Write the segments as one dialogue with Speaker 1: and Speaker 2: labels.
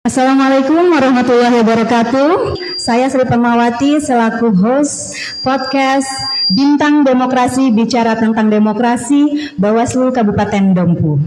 Speaker 1: Assalamualaikum warahmatullahi wabarakatuh. Saya Sri Permawati selaku host podcast Bintang Demokrasi Bicara Tentang Demokrasi Bawaslu Kabupaten Dompu.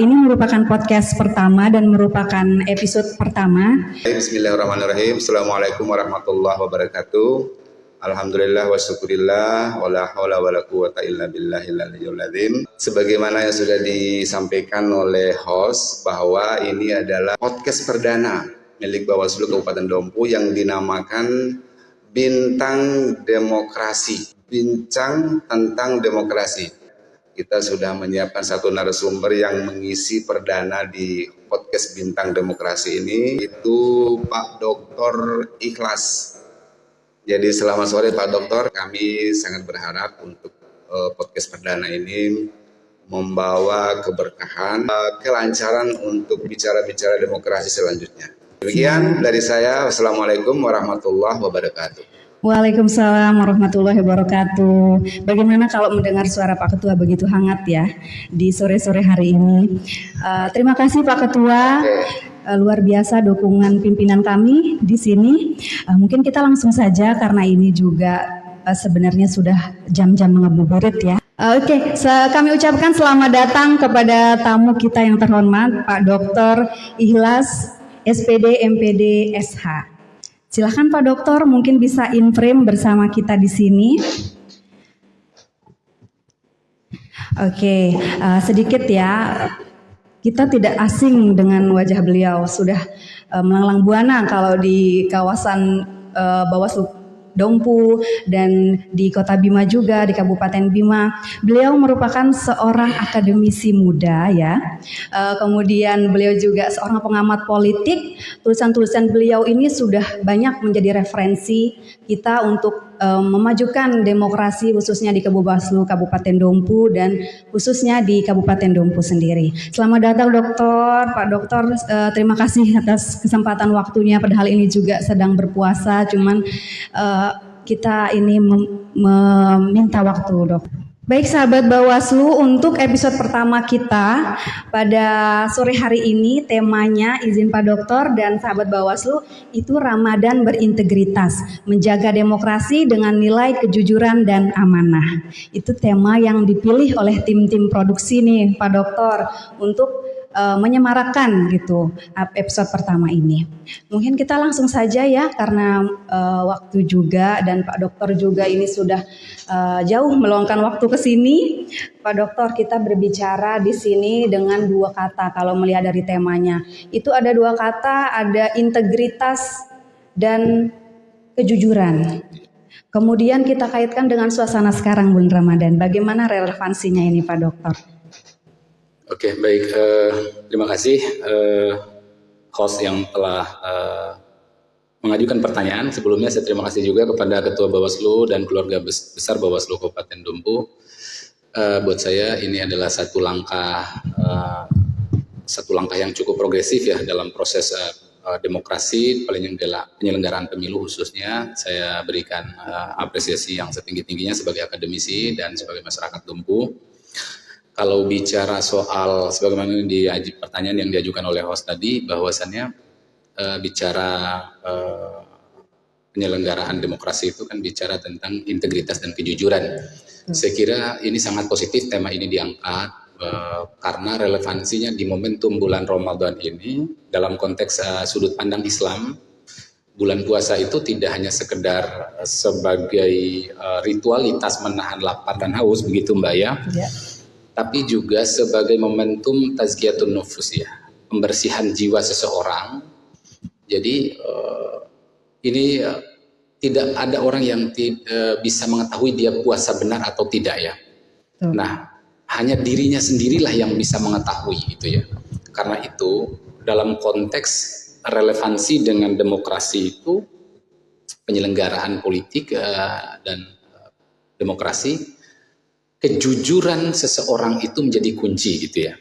Speaker 1: Ini merupakan podcast pertama dan merupakan episode pertama.
Speaker 2: Bismillahirrahmanirrahim. Assalamualaikum warahmatullahi wabarakatuh. Alhamdulillah wa syukurillah wa la hawla wa la quwata illa billahil aliyyil azim. Sebagaimana yang sudah disampaikan oleh host bahwa ini adalah podcast perdana milik Bawaslu Kabupaten Dompu yang dinamakan Bintang Demokrasi, bincang tentang demokrasi. Kita sudah menyiapkan satu narasumber yang mengisi perdana di podcast Bintang Demokrasi ini, itu Pak Dr. Ikhlas. Jadi selamat sore Pak Dokter, kami sangat berharap untuk podcast perdana ini membawa keberkahan, kelancaran untuk bicara-bicara demokrasi selanjutnya. Demikian dari saya, wassalamualaikum warahmatullahi wabarakatuh.
Speaker 1: Waalaikumsalam warahmatullahi wabarakatuh. Bagaimana kalau mendengar suara Pak Ketua begitu hangat ya di sore-sore hari ini. Terima kasih Pak Ketua. Luar biasa dukungan pimpinan kami di sini. Mungkin kita langsung saja karena ini juga sebenarnya sudah jam-jam ngabuburit ya. Oke, kami ucapkan selamat datang kepada tamu kita yang terhormat Pak Dr. Ikhlas SPD MPD SH. Silakan Pak Dokter, mungkin bisa in frame bersama kita di sini. Oke, sedikit ya. Kita tidak asing dengan wajah beliau, sudah melanglang buana kalau di kawasan Bawaslu Dompu dan di Kota Bima juga, di Kabupaten Bima. Beliau merupakan seorang akademisi muda ya. Kemudian beliau juga seorang pengamat politik. Tulisan-tulisan beliau ini sudah banyak menjadi referensi kita untuk memajukan demokrasi khususnya di Bawaslu Kabupaten Dompu dan khususnya di Kabupaten Dompu sendiri. Selamat datang Dokter, Pak Dokter, terima kasih atas kesempatan waktunya, padahal ini juga sedang berpuasa, cuman kita ini meminta waktu Dok. Baik sahabat Bawaslu, untuk episode pertama kita pada sore hari ini temanya izin Pak Dokter dan sahabat Bawaslu itu Ramadan berintegritas, menjaga demokrasi dengan nilai kejujuran dan amanah. Itu tema yang dipilih oleh tim-tim produksi nih Pak Dokter untuk menyemarakan gitu episode pertama ini. Mungkin kita langsung saja ya karena waktu juga dan Pak Dokter juga ini sudah jauh meluangkan waktu ke sini. Pak Dokter, kita berbicara di sini dengan dua kata kalau melihat dari temanya. Itu ada dua kata, ada integritas dan kejujuran. Kemudian kita kaitkan dengan suasana sekarang bulan Ramadan. Bagaimana relevansinya ini Pak Dokter?
Speaker 3: Oke, baik. Terima kasih host yang telah mengajukan pertanyaan. Sebelumnya saya terima kasih juga kepada Ketua Bawaslu dan keluarga besar Bawaslu Kabupaten Dompu. Buat saya ini adalah satu langkah yang cukup progresif ya dalam proses demokrasi penyelenggaraan pemilu khususnya. Saya berikan apresiasi yang setinggi-tingginya sebagai akademisi dan sebagai masyarakat Dompu. Kalau bicara soal sebagaimana pertanyaan yang diajukan oleh host tadi, bahwasannya bicara penyelenggaraan demokrasi itu kan bicara tentang integritas dan kejujuran. Saya kira ini sangat positif tema ini diangkat karena relevansinya di momentum bulan Ramadan ini dalam konteks sudut pandang Islam. Bulan puasa itu tidak hanya sekedar sebagai ritualitas menahan lapar dan haus begitu Mbak ya. Tapi juga sebagai momentum tazkiyatun nufus ya, pembersihan jiwa seseorang. Jadi ini tidak ada orang yang bisa mengetahui dia puasa benar atau tidak ya. Nah, hanya dirinya sendirilah yang bisa mengetahui gitu ya. Karena itu dalam konteks relevansi dengan demokrasi itu penyelenggaraan politik dan demokrasi, kejujuran seseorang itu menjadi kunci gitu ya.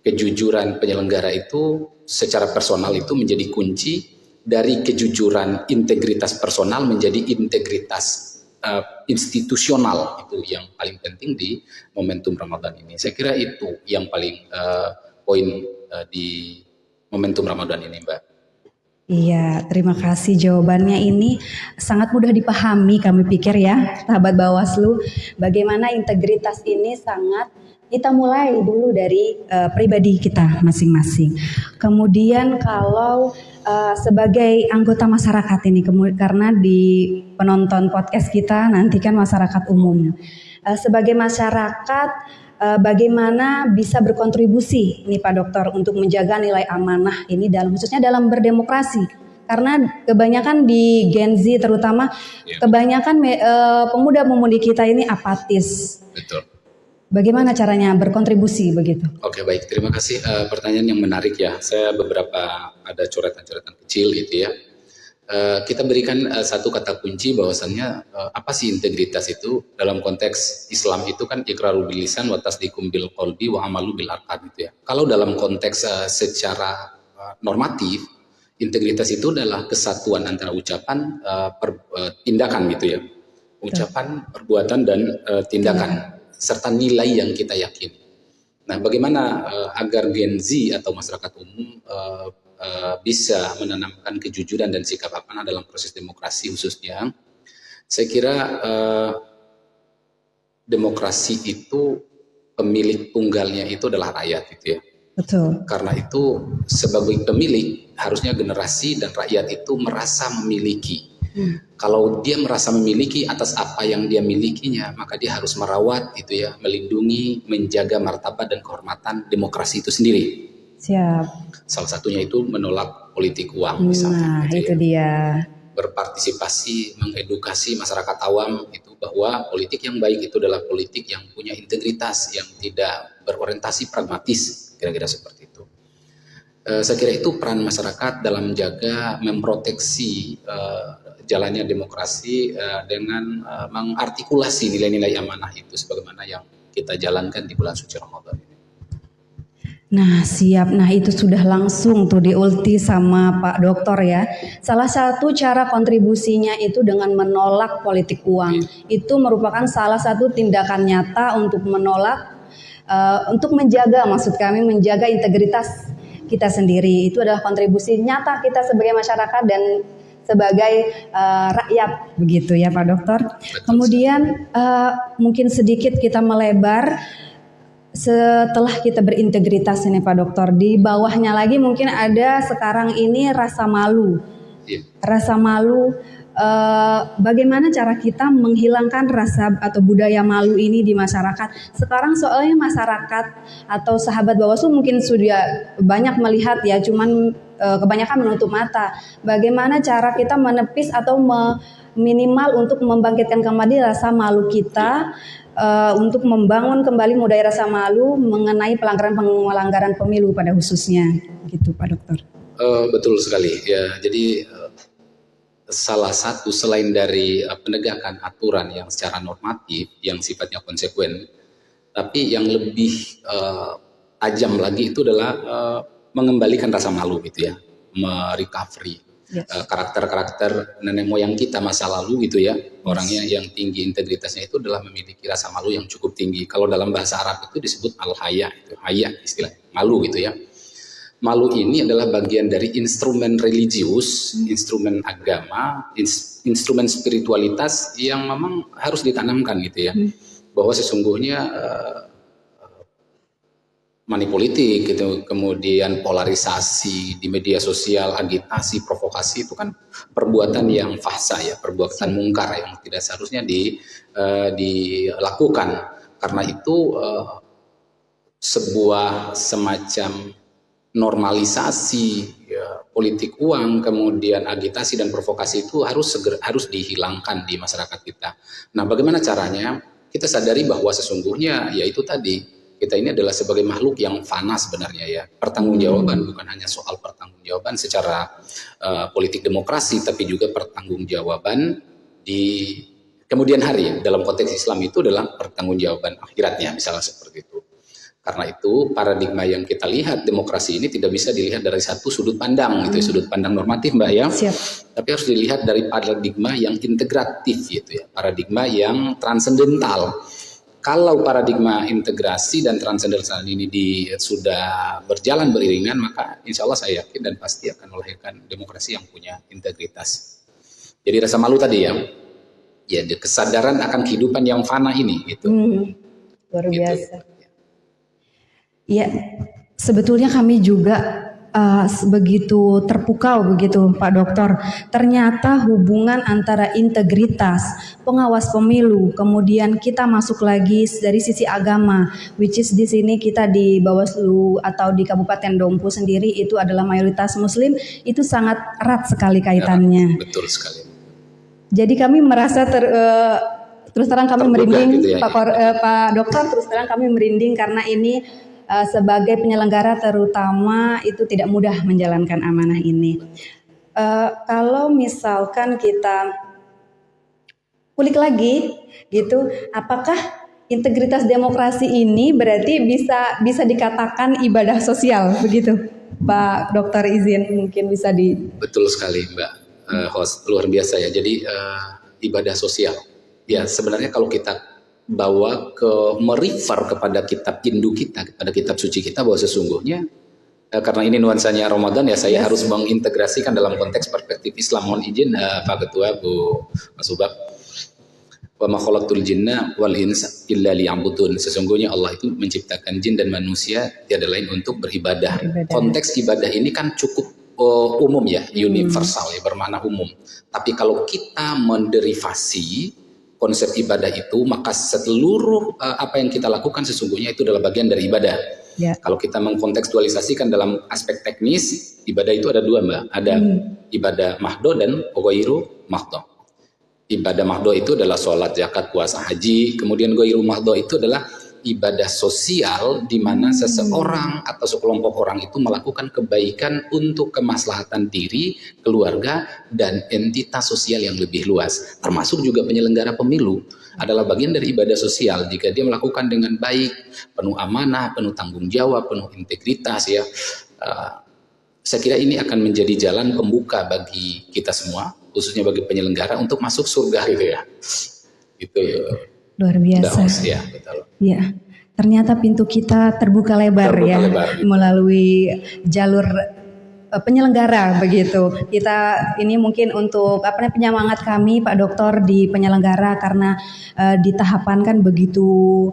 Speaker 3: Kejujuran penyelenggara itu secara personal itu menjadi kunci, dari kejujuran integritas personal menjadi integritas institusional, itu yang paling penting di momentum Ramadan ini. Saya kira itu yang paling poin di momentum Ramadan ini, Mbak.
Speaker 1: Iya, terima kasih jawabannya ini sangat mudah dipahami kami pikir ya, sahabat Bawaslu. Bagaimana integritas ini sangat kita mulai dulu dari pribadi kita masing-masing. Kemudian kalau sebagai anggota masyarakat ini, karena di penonton podcast kita nanti kan masyarakat umum. Sebagai masyarakat bagaimana bisa berkontribusi nih Pak Dokter untuk menjaga nilai amanah ini khususnya dalam berdemokrasi, karena kebanyakan di Gen Z terutama kebanyakan pemuda-pemudi kita ini apatis.
Speaker 3: Betul.
Speaker 1: Bagaimana caranya berkontribusi begitu?
Speaker 3: Oke, baik, terima kasih, pertanyaan yang menarik ya. Saya ada coretan-coretan kecil gitu ya. Kita berikan satu kata kunci bahwasannya apa sih integritas itu dalam konteks Islam itu kan iqraru bil lisan wa tasdiqum bil qalbi wa amalu bil arkan gitu ya. Kalau dalam konteks secara normatif, integritas itu adalah kesatuan antara ucapan tindakan gitu ya. Ucapan, perbuatan dan tindakan serta nilai yang kita yakini. Nah, bagaimana agar Gen Z atau masyarakat umum bisa menanamkan kejujuran dan sikap amanah dalam proses demokrasi khususnya, saya kira demokrasi itu pemilik tunggalnya itu adalah rakyat gitu ya.
Speaker 1: Betul.
Speaker 3: Karena itu sebagai pemilik harusnya generasi dan rakyat itu merasa memiliki. Kalau dia merasa memiliki atas apa yang dia milikinya, maka dia harus merawat itu ya, melindungi, menjaga martabat dan kehormatan demokrasi itu sendiri.
Speaker 1: Siap.
Speaker 3: Salah satunya itu menolak politik uang misalnya.
Speaker 1: Nah, itu dia.
Speaker 3: Berpartisipasi, mengedukasi masyarakat awam itu bahwa politik yang baik itu adalah politik yang punya integritas, yang tidak berorientasi pragmatis, kira-kira seperti itu. Saya kira itu peran masyarakat dalam menjaga, memproteksi jalannya demokrasi dengan mengartikulasi nilai-nilai amanah itu sebagaimana yang kita jalankan di bulan suci Ramadan ini.
Speaker 1: Nah siap, nah itu sudah langsung tuh diulti sama Pak Dokter ya. Salah satu cara kontribusinya itu dengan menolak politik uang. Itu merupakan salah satu tindakan nyata untuk menolak, untuk menjaga, maksud kami menjaga integritas kita sendiri. Itu adalah kontribusi nyata kita sebagai masyarakat dan sebagai rakyat, begitu ya Pak Dokter. Kemudian mungkin sedikit kita melebar. Setelah kita berintegritas ini Pak Dokter, di bawahnya lagi mungkin ada sekarang ini rasa malu. Rasa malu, bagaimana cara kita menghilangkan rasa atau budaya malu ini di masyarakat. Sekarang soalnya masyarakat atau sahabat Bawaslu mungkin sudah banyak melihat ya, cuman kebanyakan menutup mata. Bagaimana cara kita menepis atau minimal untuk membangkitkan kembali rasa malu kita, untuk membangun kembali budaya rasa malu mengenai pelanggaran pemilu pada khususnya, gitu Pak Dokter.
Speaker 3: Betul sekali ya. Jadi salah satu selain dari penegakan aturan yang secara normatif yang sifatnya konsekuen, tapi yang lebih tajam lagi itu adalah mengembalikan rasa malu gitu ya, merecovery. Karakter-karakter nenek moyang kita masa lalu gitu ya, orangnya yang tinggi integritasnya itu adalah memiliki rasa malu yang cukup tinggi. Kalau dalam bahasa Arab itu disebut al-haya, itu haya istilah malu gitu ya. Malu ini adalah bagian dari instrumen religius, instrumen agama, instrumen spiritualitas yang memang harus ditanamkan gitu ya, bahwa sesungguhnya money politik gitu, kemudian polarisasi di media sosial, agitasi, provokasi itu kan perbuatan yang fahsya ya, perbuatan mungkar yang tidak seharusnya dilakukan. Karena itu sebuah semacam normalisasi ya, politik uang, kemudian agitasi dan provokasi itu harus dihilangkan di masyarakat kita. Nah, bagaimana caranya? Kita sadari bahwa sesungguhnya yaitu tadi, kita ini adalah sebagai makhluk yang fana sebenarnya ya. Pertanggungjawaban bukan hanya soal pertanggungjawaban secara politik demokrasi, tapi juga pertanggungjawaban di kemudian hari. Dalam konteks Islam itu adalah pertanggungjawaban akhiratnya, misalnya seperti itu. Karena itu paradigma yang kita lihat demokrasi ini tidak bisa dilihat dari satu sudut pandang gitu ya, sudut pandang normatif Mbak ya.
Speaker 1: Siap.
Speaker 3: Tapi harus dilihat dari paradigma yang integratif gitu ya, paradigma yang transendental. kalau paradigma integrasi dan transendentalisme ini sudah berjalan beriringan, maka insya Allah saya yakin dan pasti akan melahirkan demokrasi yang punya integritas. Jadi rasa malu tadi ya kesadaran akan kehidupan yang fana ini gitu.
Speaker 1: Luar biasa. Iya, sebetulnya kami juga begitu terpukau begitu Pak Dokter. Ternyata hubungan antara integritas, pengawas pemilu, kemudian kita masuk lagi dari sisi agama, which is di sini kita di Bawaslu atau di Kabupaten Dompu sendiri itu adalah mayoritas Muslim, itu sangat erat sekali kaitannya.
Speaker 3: Betul sekali.
Speaker 1: Jadi kami merasa terus terang kami merinding,
Speaker 3: gitu ya.
Speaker 1: Pak Dokter, terus terang kami merinding karena ini sebagai penyelenggara terutama itu tidak mudah menjalankan amanah ini. Kalau misalkan kita kulik lagi gitu, apakah integritas demokrasi ini berarti bisa dikatakan ibadah sosial begitu, Pak Dokter, izin mungkin bisa di.
Speaker 3: Betul sekali Mbak host, luar biasa ya. Jadi ibadah sosial. Ya sebenarnya kalau kita bawa merefer kepada kitab induk kita, kepada kitab suci kita, bahwa sesungguhnya karena ini nuansanya Ramadan ya, saya harus mengintegrasikan dalam konteks perspektif Islam. Mohon izin Pak Ketua, Bu Mas Subak. Wa ma khalaqtul jinna wal insa illa liya'budun. Sesungguhnya Allah itu menciptakan jin dan manusia tiada lain untuk beribadah. Konteks ibadah ini kan cukup umum ya, universal ya, bermakna umum. Tapi kalau kita menderivasi konsep ibadah itu, maka seluruh apa yang kita lakukan sesungguhnya itu adalah bagian dari ibadah. Ya. Kalau kita mengkontekstualisasikan dalam aspek teknis, ibadah itu ada dua Mbak. Ada ibadah mahdo dan ghairu mahdo. Ibadah mahdo itu adalah sholat, zakat, puasa, haji. Kemudian ghairu mahdo itu adalah ibadah sosial di mana seseorang atau sekelompok orang itu melakukan kebaikan untuk kemaslahatan diri, keluarga, dan entitas sosial yang lebih luas. Termasuk juga penyelenggara pemilu adalah bagian dari ibadah sosial jika dia melakukan dengan baik, penuh amanah, penuh tanggung jawab, penuh integritas ya. Saya kira ini akan menjadi jalan pembuka bagi kita semua, khususnya bagi penyelenggara untuk masuk surga gitu ya. Gitu ya.
Speaker 1: Luar biasa.
Speaker 3: Ya, betul.
Speaker 1: Ya, ternyata pintu kita terbuka lebar melalui jalur penyelenggara begitu. Kita ini mungkin untuk penyemangat kami Pak Dokter di penyelenggara karena di tahapan kan begitu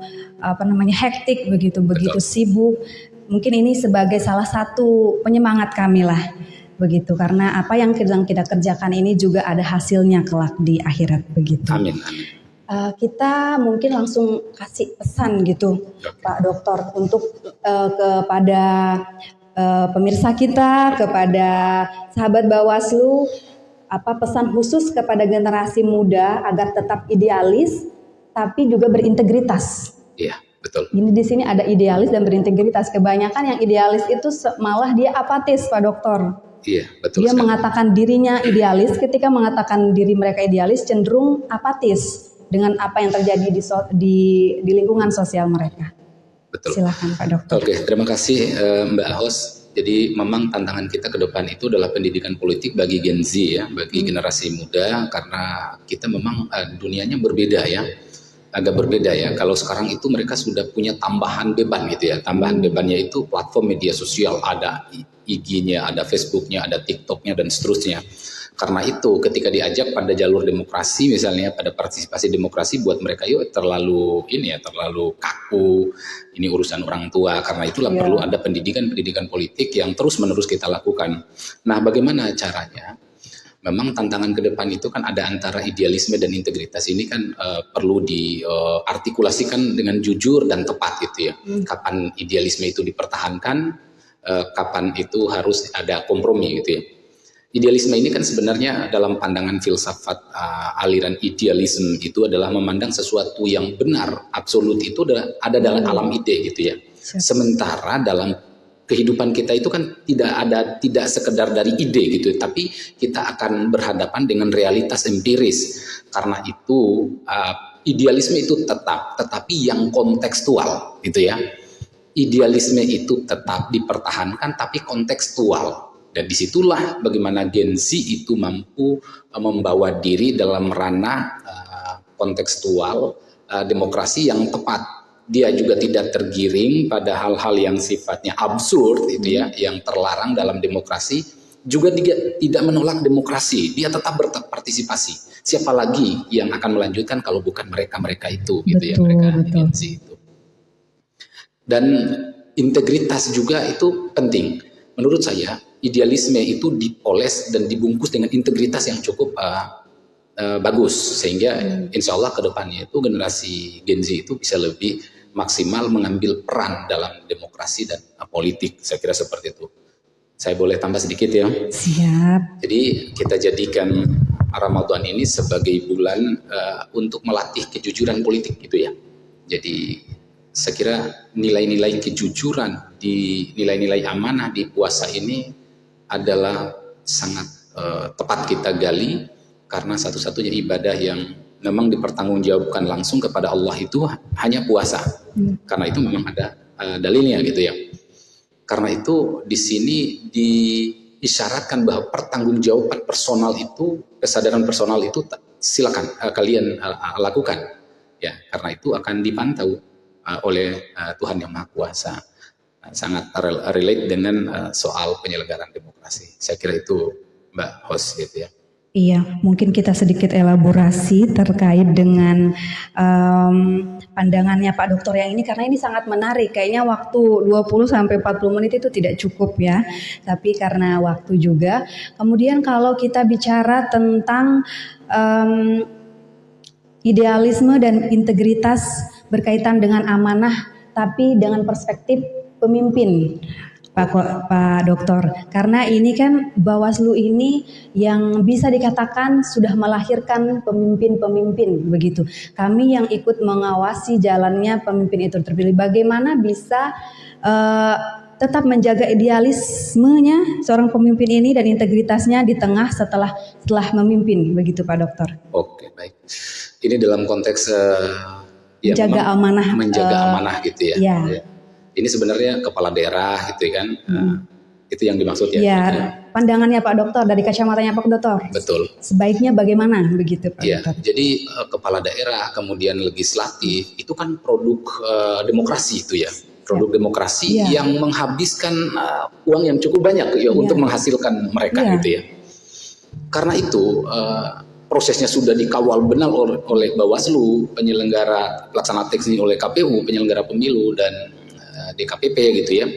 Speaker 1: hektik begitu sibuk. Mungkin ini sebagai salah satu penyemangat kami lah begitu, karena apa yang sedang kita kerjakan ini juga ada hasilnya kelak di akhirat begitu.
Speaker 3: Amin.
Speaker 1: Kita mungkin langsung kasih pesan gitu Pak Dokter untuk kepada pemirsa kita, kepada sahabat Bawaslu, apa pesan khusus kepada generasi muda agar tetap idealis tapi juga berintegritas.
Speaker 3: Iya, betul.
Speaker 1: Ini di sini ada idealis dan berintegritas. Kebanyakan yang idealis itu malah dia apatis Pak Dokter.
Speaker 3: Iya, betul.
Speaker 1: Dia mengatakan dirinya idealis, ketika mengatakan diri mereka idealis cenderung apatis dengan apa yang terjadi di lingkungan sosial mereka.
Speaker 3: Betul.
Speaker 1: Silakan Pak Dokter.
Speaker 3: Oke, terima kasih Mbak Hos. Jadi memang tantangan kita ke depan itu adalah pendidikan politik bagi Gen Z ya, bagi generasi muda, karena kita memang dunianya berbeda ya, agak berbeda ya. Kalau sekarang itu mereka sudah punya tambahan beban gitu ya. Tambahan bebannya itu platform media sosial, ada IG-nya, ada Facebook-nya, ada TikTok-nya dan seterusnya. Karena itu ketika diajak pada jalur demokrasi misalnya, pada partisipasi demokrasi, buat mereka yuk terlalu kaku, ini urusan orang tua. Karena itulah perlu ada pendidikan politik yang terus menerus kita lakukan. Nah, bagaimana caranya? Memang tantangan ke depan itu kan ada antara idealisme dan integritas ini kan perlu diartikulasikan dengan jujur dan tepat gitu ya. Kapan idealisme itu dipertahankan, kapan itu harus ada kompromi gitu ya. Idealisme ini kan sebenarnya dalam pandangan filsafat aliran idealisme itu adalah memandang sesuatu yang benar, absolut itu ada dalam alam ide gitu ya. Sementara dalam kehidupan kita itu kan tidak sekedar dari ide gitu, tapi kita akan berhadapan dengan realitas empiris. Karena itu idealisme itu tetapi yang kontekstual gitu ya. Idealisme itu tetap dipertahankan tapi kontekstual. Dan disitulah bagaimana Gen Z itu mampu membawa diri dalam ranah kontekstual demokrasi yang tepat. Dia juga tidak tergiring pada hal-hal yang sifatnya absurd itu ya, yang terlarang dalam demokrasi. Juga tidak menolak demokrasi, dia tetap berpartisipasi. Siapa lagi yang akan melanjutkan kalau bukan mereka itu, gitu ya, mereka agensi itu. Dan integritas juga itu penting. Menurut saya, idealisme itu dipoles dan dibungkus dengan integritas yang cukup bagus, sehingga insya Allah ke depannya itu generasi Gen Z itu bisa lebih maksimal mengambil peran dalam demokrasi dan politik. Saya kira seperti itu. Saya boleh tambah sedikit ya?
Speaker 1: Siap.
Speaker 3: Jadi kita jadikan Ramadan ini sebagai bulan untuk melatih kejujuran politik gitu ya. Jadi saya kira nilai-nilai kejujuran, nilai-nilai amanah di puasa ini adalah sangat tepat kita gali, karena satu-satunya ibadah yang memang dipertanggungjawabkan langsung kepada Allah itu hanya puasa. Karena itu memang ada dalilnya gitu ya. Karena itu di sini diisyaratkan bahwa pertanggungjawaban personal itu, kesadaran personal itu silakan kalian lakukan ya, karena itu akan dipantau oleh Tuhan Yang Maha Kuasa. Sangat relate dengan soal penyelenggaraan demokrasi. Saya kira itu Mbak Host gitu ya.
Speaker 1: Iya, mungkin kita sedikit elaborasi terkait dengan pandangannya Pak Dokter yang ini, karena ini sangat menarik. Kayaknya waktu 20-40 menit itu tidak cukup ya, tapi karena waktu juga. Kemudian kalau kita bicara tentang idealisme dan integritas berkaitan dengan amanah, tapi dengan perspektif pemimpin. Pak Dokter, karena ini kan Bawaslu ini yang bisa dikatakan sudah melahirkan pemimpin-pemimpin begitu. Kami yang ikut mengawasi jalannya pemimpin itu terpilih, bagaimana bisa tetap menjaga idealismenya seorang pemimpin ini dan integritasnya di tengah setelah memimpin begitu Pak Dokter.
Speaker 3: Oke, baik. Ini dalam konteks
Speaker 1: menjaga amanah,
Speaker 3: amanah gitu ya.
Speaker 1: Ya.
Speaker 3: Ya. Ini sebenarnya kepala daerah gitu kan, itu yang dimaksud ya.
Speaker 1: Ya, pandangannya Pak Dokter dari kacamatanya Pak Dokter.
Speaker 3: Betul.
Speaker 1: Sebaiknya bagaimana begitu Pak
Speaker 3: Ya,
Speaker 1: Dokter?
Speaker 3: jadi kepala daerah kemudian legislatif itu kan produk demokrasi itu ya, produk demokrasi yang menghabiskan uang yang cukup banyak ya untuk menghasilkan mereka gitu ya. Karena itu prosesnya sudah dikawal benar oleh Bawaslu, penyelenggara pelaksana teknis oleh KPU, penyelenggara pemilu dan DKPP gitu ya.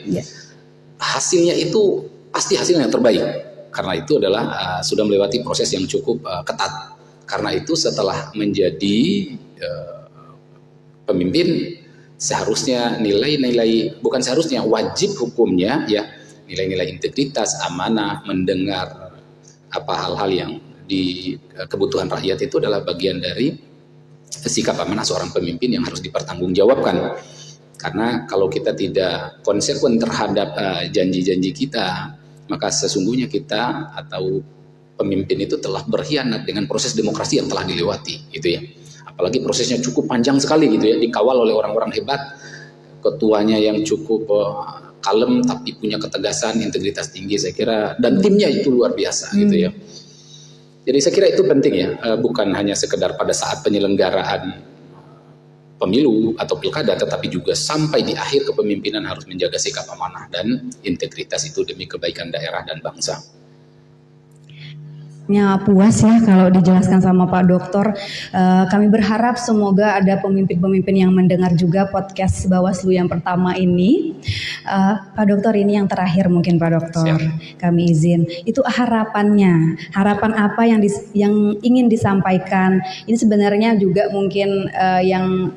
Speaker 3: Hasilnya itu pasti hasilnya yang terbaik, karena itu adalah sudah melewati proses yang cukup ketat. Karena itu setelah menjadi pemimpin, seharusnya nilai-nilai, bukan seharusnya, wajib hukumnya ya, nilai-nilai integritas, amanah, mendengar apa hal-hal yang di kebutuhan rakyat itu adalah bagian dari sikap amanah seorang pemimpin yang harus dipertanggungjawabkan. Karena kalau kita tidak konsekuen terhadap janji-janji kita, maka sesungguhnya kita atau pemimpin itu telah berkhianat dengan proses demokrasi yang telah dilewati, gitu ya. Apalagi prosesnya cukup panjang sekali, gitu ya, dikawal oleh orang-orang hebat, ketuanya yang cukup kalem tapi punya ketegasan, integritas tinggi, saya kira, dan timnya itu luar biasa, gitu ya. Jadi saya kira itu penting ya, bukan hanya sekedar pada saat penyelenggaraan pemilu atau pilkada, tetapi juga sampai di akhir kepemimpinan harus menjaga sikap amanah dan integritas itu demi kebaikan daerah dan bangsa.
Speaker 1: Ya, puas ya kalau dijelaskan sama Pak Dokter. Kami berharap semoga ada pemimpin-pemimpin yang mendengar juga podcast Bawaslu yang pertama ini. Pak Dokter, ini yang terakhir mungkin Pak Dokter.
Speaker 3: Siap.
Speaker 1: Kami izin. Itu harapannya. Harapan apa yang ingin disampaikan? Ini sebenarnya juga mungkin yang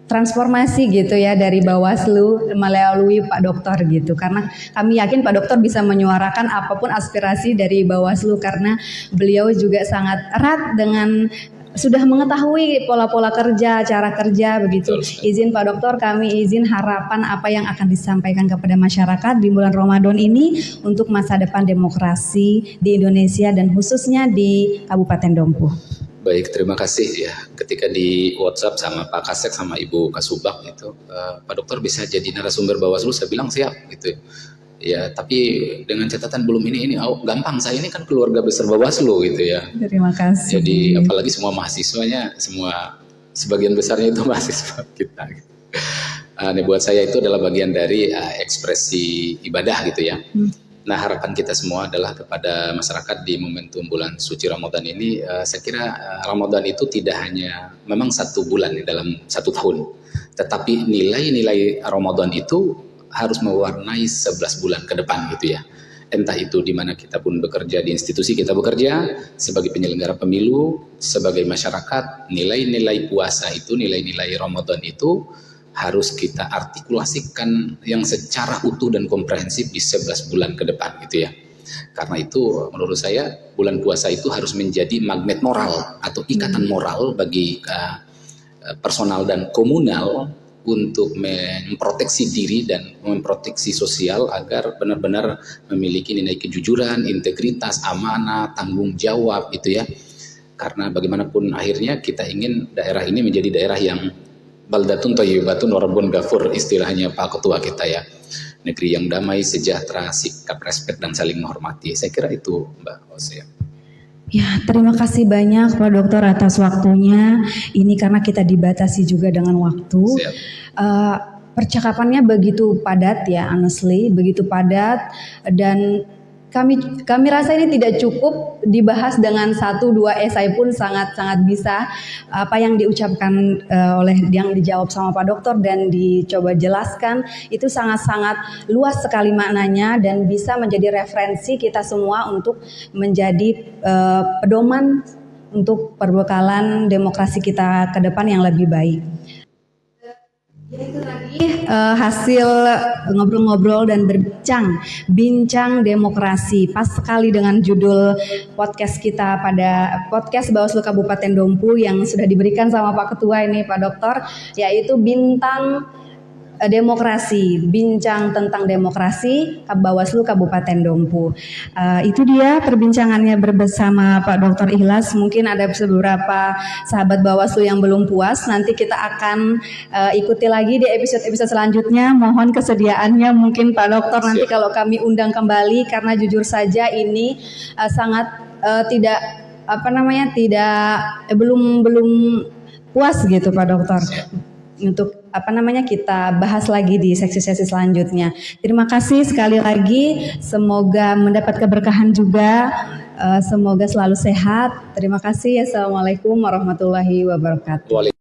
Speaker 1: transformasi gitu ya dari Bawaslu melalui Pak Dokter gitu, karena kami yakin Pak Dokter bisa menyuarakan apapun aspirasi dari Bawaslu karena beliau juga sangat erat dengan sudah mengetahui pola-pola kerja, cara kerja begitu. Izin Pak Dokter, kami izin harapan apa yang akan disampaikan kepada masyarakat di bulan Ramadan ini untuk masa depan demokrasi di Indonesia dan khususnya di Kabupaten Dompu.
Speaker 3: Baik, terima kasih ya. Ketika di WhatsApp sama Pak Kasek sama Ibu Kasubag itu, Pak Dokter bisa jadi narasumber Bawaslu, saya bilang siap gitu. Ya, tapi dengan catatan belum ini gampang. Saya ini kan keluarga besar Bawaslu gitu ya.
Speaker 1: Terima kasih.
Speaker 3: Jadi apalagi semua mahasiswanya semua sebagian besarnya itu mahasiswa kita. Nah, buat saya itu adalah bagian dari ekspresi ibadah gitu ya. Nah, harapan kita semua adalah kepada masyarakat di momentum bulan suci Ramadan ini, saya kira Ramadan itu tidak hanya memang 1 bulan dalam 1 tahun, tetapi nilai-nilai Ramadan itu harus mewarnai 11 bulan ke depan gitu ya. Entah itu di mana kita pun bekerja, di institusi kita bekerja, sebagai penyelenggara pemilu, sebagai masyarakat, nilai-nilai puasa itu, nilai-nilai Ramadan itu harus kita artikulasikan yang secara utuh dan komprehensif di 11 bulan ke depan gitu ya. Karena itu menurut saya bulan puasa itu harus menjadi magnet moral atau ikatan moral bagi personal dan komunal untuk memproteksi diri dan memproteksi sosial agar benar-benar memiliki nilai kejujuran, integritas, amanah, tanggung jawab gitu ya. Karena bagaimanapun akhirnya kita ingin daerah ini menjadi daerah yang baldatun thayyibatun wa rabbun ghafur, istilahnya Pak Ketua kita ya. Negeri yang damai, sejahtera, sikap respek dan saling menghormati. Saya kira itu Mbak Osia.
Speaker 1: Ya, terima kasih banyak Pak Dokter atas waktunya. Ini karena kita dibatasi juga dengan waktu. Percakapannya begitu padat ya, honestly, begitu padat, dan kami rasa ini tidak cukup dibahas dengan 1-2 esai pun sangat bisa. Apa yang diucapkan oleh yang dijawab sama Pak Dokter dan dicoba jelaskan itu sangat luas sekali maknanya dan bisa menjadi referensi kita semua untuk menjadi pedoman untuk perbekalan demokrasi kita ke depan yang lebih baik. Itu tadi hasil ngobrol-ngobrol dan bincang demokrasi, pas sekali dengan judul podcast kita pada podcast Bawaslu Kabupaten Dompu yang sudah diberikan sama Pak Ketua ini Pak Dokter, yaitu Bintang Demokrasi, bincang tentang demokrasi Bawaslu Kabupaten Dompu. Itu dia perbincangannya bersama Pak Dr. Ikhlas. Mungkin ada beberapa sahabat Bawaslu yang belum puas. Nanti kita akan ikuti lagi di episode-episode selanjutnya. Mohon kesediaannya mungkin Pak Dokter nanti kalau kami undang kembali, karena jujur saja ini sangat belum puas gitu Pak Dokter. Untuk kita bahas lagi di sesi-sesi selanjutnya. Terima kasih sekali lagi. Semoga mendapat keberkahan juga. Semoga selalu sehat. Terima kasih. Assalamualaikum warahmatullahi wabarakatuh.